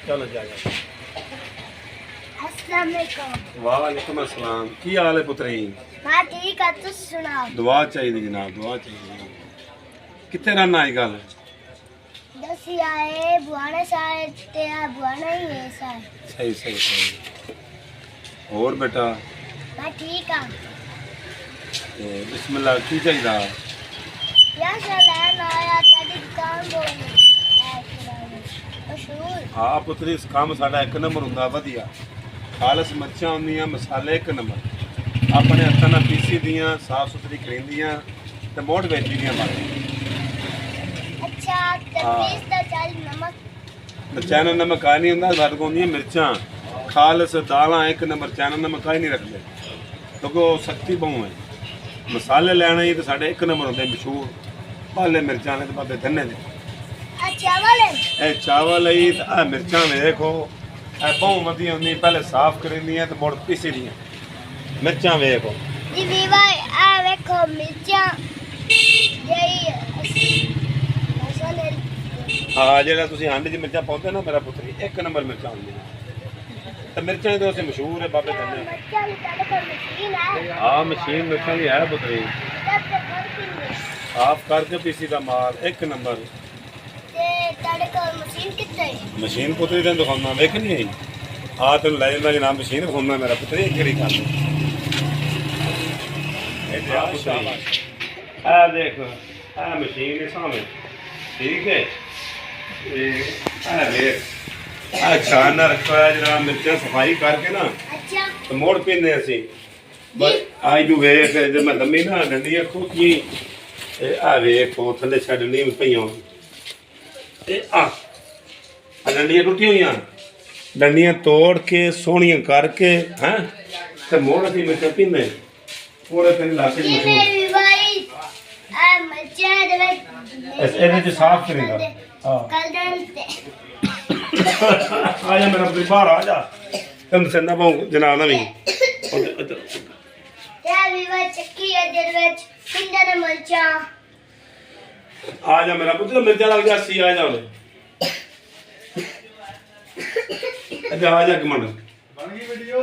चलो जा अस्सलाम वालेकुम। वालेकुम अस्सलाम। की हाल है पुत्री? मैं ठीक है, तुम सुनाओ। दुआ चाहिए जनाब, दुआ चाहिए। कितने रन आई गल? 10 आए बुआने सारे ते बुआना ही है सारे। सही सही सही। और बेटा? मैं ठीक हूँ। बिस्मिल्लाह की चाहिए? या सलाम आया तेरी दुकान बोल मशहूर। हाँ पुत्री, इस काम साडा एक नंबर हुंदा वधिया। खालस मिर्चां हुंदियां, मसाले एक नंबर। अपने हत्थां नाल पीसी दियां, साफ सुथरी करींदियां ते मोड़ बेची दियां बाकी। अच्छा तमीज दा चल नमक। चैनल नमक का नहीं हुंदा, साडे कोल हुंदियां मिर्चां खालस, दालां एक नंबर। चैनल नमक का ही नहीं रखदे क्योंकि वो सख्ती बहु है। मसाले लैने ही तो साडे एक नंबर होंदे मशहूर, पाले मिर्चां ने ते बाबे धन्ने दे। चावल है ए चावल है ते आ मिर्चां देखो, ए बहुत वधिया हुंदी। पहले साफ करिंदियां ते मुड़ पीसी दियां मिर्चां वेखो जी वीवा। आ देखो मिर्चा यही मसाले। हाँ जेड़ा तुसीं हंड च मिर्चां पाउंदे ना मेरा पुत्री, एक नंबर मिर्चां हुंदियां ते मिर्चां दे उसे मशहूर है बाबे धन्ने। मिर्चा भी तेरे पर मशीन है। हाँ मशीन मिर्चां दी है पुत्री, साफ करके पीसी दा माल एक नंबर। तेरे को मशीन कितने है? मशीन पुत्री तेन दिखाउंदा, वेखनी है? हाँ तेन लै जांदा जनाब, मशीन दिखाउंदा मेरा पुत्री। केड़ी गल है देख, आ मशीन है सामने, ठीक है? अच्छा ना रखा है जरा मिर्चा सफाई करके ना अच्छा तो मोड़ पीने असी आज तू वेख जब मैं दमी ना डंडियां खोखी आ वेखो थले छड़नी में पईयां आ डंडियां टुटी हुई, डंडियां तोड़ के सोहणियां करके हैं ते मोड़ असी मिर्चा पीने पूरे तेरे इलाके ये में मेरी भाई आ मिर्चा दे ਇਹਦੇ ਚ ਸਾਫ਼ ਕਰੇਗਾ। ਹਾਂ कल डालते आ जा मेरा पुत्री, बाहर आ जा। तुम संदा बहु जनाब ना भी या वीवा चक्की है दे विच पिंडा दे मिर्चा। आ जा मेरा पुत्र, मिर्चा लग जा सी। आ जा अच्छा आ जा एक मिनट। बन गई वीडियो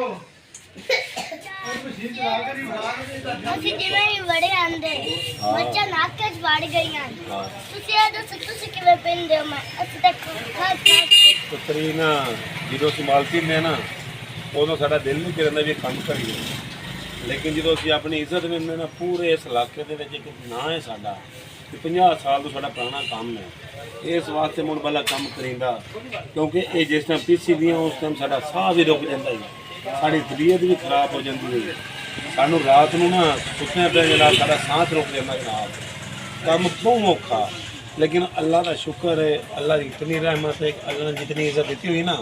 और मशीन चला कर ही बना के ਅਸੀਂ ਜਿਵੇਂ ਹੀ ਵੜੇ ਆਂਦੇ ਮਿਰਚਾਂ ਨੱਕ 'ਚ ਵੜ ਗਈਆਂ। ਤੁਸੀਂ ਇਹ ਦੱਸੋ ਤੁਸੀਂ ਕਿਵੇਂ ਪੀਂਦੇ ਹੋ? ਮੈਂ ਅਸੀਂ ਤਾਂ ਖਾ ਪੁੱਤਰੀ ਨਾ ਜਦੋਂ ਅਸੀਂ ਮਾਲ ਪੀਂਦੇ ਹਾਂ ਨਾ ਉਦੋਂ ਸਾਡਾ ਦਿਲ ਨਹੀਂ ਕਰਦਾ ਵੀ ਇਹ ਕੰਮ ਕਰੀਏ, ਲੇਕਿਨ ਜਦੋਂ ਅਸੀਂ ਆਪਣੀ ਇੱਜ਼ਤ ਦਿੰਦੇ ਨਾ ਪੂਰੇ ਇਸ ਇਲਾਕੇ ਦੇ ਵਿੱਚ ਇੱਕ ਨਾਂ ਹੈ ਸਾਡਾ ਕਿ 50 ਸਾਲ ਤੋਂ ਸਾਡਾ ਪੁਰਾਣਾ ਕੰਮ ਹੈ। ਇਸ ਵਾਸਤੇ ਮੁੜ ਵਾਲਾ ਕੰਮ ਕਰੀਂਦਾ ਕਿਉਂਕਿ ਇਹ ਜਿਸ ਟਾਈਮ ਪੀਸੀ ਦੀਆਂ ਉਸ ਟਾਈਮ ਸਾਡਾ ਸਾਹ ਵੀ ਰੁਕ ਜਾਂਦਾ ਹੈ, ਸਾਡੀ ਤਬੀਅਤ ਵੀ ਖਰਾਬ ਹੋ ਜਾਂਦੀ ਹੈ। ਸਾਨੂੰ ਰਾਤ ਨੂੰ ਨਾ ਸੁੱਤਿਆਂ ਪਿਆ ਜਿਹੜਾ ਸਾਡਾ ਸਾਹ ਰੁਕ ਜਾਂਦਾ ਜਨਾਬ, ਕੰਮ ਬਹੁਤ ਔਖਾ। लेकिन अल्लाह का शुक्र है, अल्लाह की इतनी रहमत है, अल्लाह ने जितनी इज्जत दी हुई ना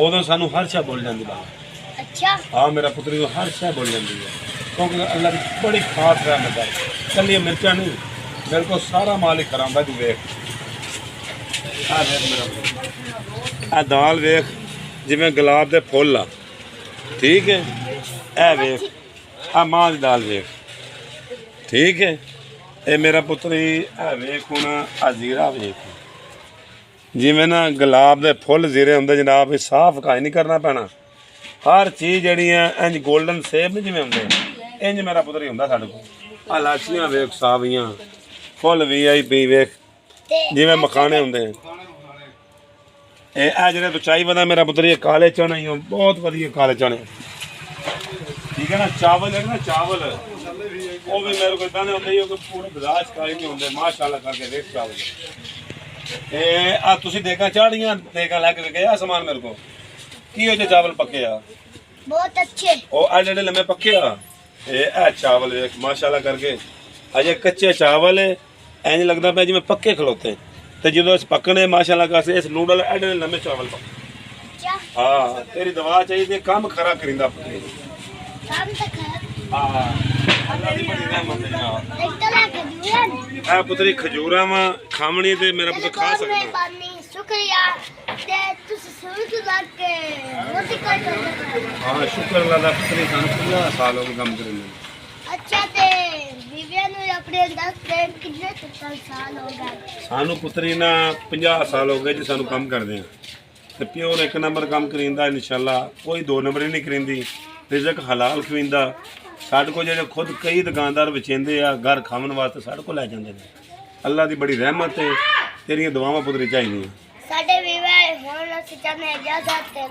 उदों सानू हर शय बोल जाती है। अच्छा हाँ मेरा पुत्री को हर शय बोल जाती है क्योंकि अल्लाह की बड़ी खास रहमत है। कल मिर्चा नहीं, मेरे को सारा माल ही करांदा। तू वेख आ देख मेरा पुत्र, आ दाल वेख जिवें गुलाब दे फुल आ, ठीक है? ए वेख आ मां दी दाल वेख, ठीक है? ये मेरा पुत्र ही वेख हूँ आ जीरा वेख जिमें ना गुलाब के फुल जीरे होंगे जनाब, साफ काई नहीं करना पैना। हर चीज़ जी इंज गोल्डन सेब नहीं जिमें होंगे इंज मेरा पुत्र ही होंगे साढ़े को। आ लाचियाँ वेख सावियाँ, फुल VIP वेख जिमें मखाने होंगे। ये जो तू चाई बना मेरा पुत्र, ये काले चने ही बहुत वधिया काले चने, ठीक है ना? चावल है ना, चावल वो भी मेरे को इतना नहीं होंगे कि पूरे बर्दाश्त काले नहीं होंगे माशाल्लाह करके देख चावल। आ तुसी देखा चाड़ियां देखा लैके गया सामान मेरे को की हो जे चावल पक्के आ बहुत अच्छे ओ आ जेडे लम्बे पक्के आ ए चावल देख माशाल्लाह करके। अजे कच्चे चावल है इंज लगदा पे जिवें पक्के खलोते ते जदों इस पकने माशाल्लाह का इस नूडल एडे लम्बे चावल पक्के। हां तेरी दवा चाहिए, काम खरा करिंदा पुत्री, काम तो खा। हां अल्लाह दी बड़ी रहमत है जनाब। एक तो लाके दिया आ पुत्री खजूरा वा खावणी ते मेरा पुत्र खा सकदा। पानी शुक्रिया ते तुसी सुन के लाके रोटी कर दो। हां शुक्र अल्लाह दा पुत्री, सानू 50 साल हो गए काम करने। अच्छा ते बीविया नु अपने 10 फ्रेंड कितने 70 साल हो गए? सानू पुत्री ना 50 साल हो गए जी सानू काम करदे आ। ਤੇ ਪਿਓ ਨੇ 1 ਨੰਬਰ ਕੰਮ ਕਰੀਂਦਾ ਇਨਸ਼ਾਅੱਲਾ, ਕੋਈ 2 ਨੰਬਰ ਹੀ ਨਹੀਂ ਕਰੀਂਦੀ। ਰਿਜ਼ਕ ਹਲਾਲ ਖਵੀਂਦਾ। ਸਾਡੇ ਕੋਲ ਜਿਹੜੇ ਖੁਦ ਕਈ ਦੁਕਾਨਦਾਰ ਵਿਚੇਂਦੇ ਆ ਘਰ ਖਾਣ ਵਾਸਤੇ, ਸਾਡੇ ਕੋਲ ਲੈ ਜਾਂਦੇ ਨੇ। ਅੱਲਾ ਦੀ ਬੜੀ ਰਹਿਮਤ ਹੈ, ਤੇਰੀਆਂ ਦੁਆਵਾਂ ਪੁੱਤਰੀ ਚਾਹੀਦੀਆਂ। ਸਾਡੇ ਵੀ ਹੁਣ ਅਸੀਂ ਚਾਹੁੰਦੇ ਇਜਾਜ਼ਤ ਤੇ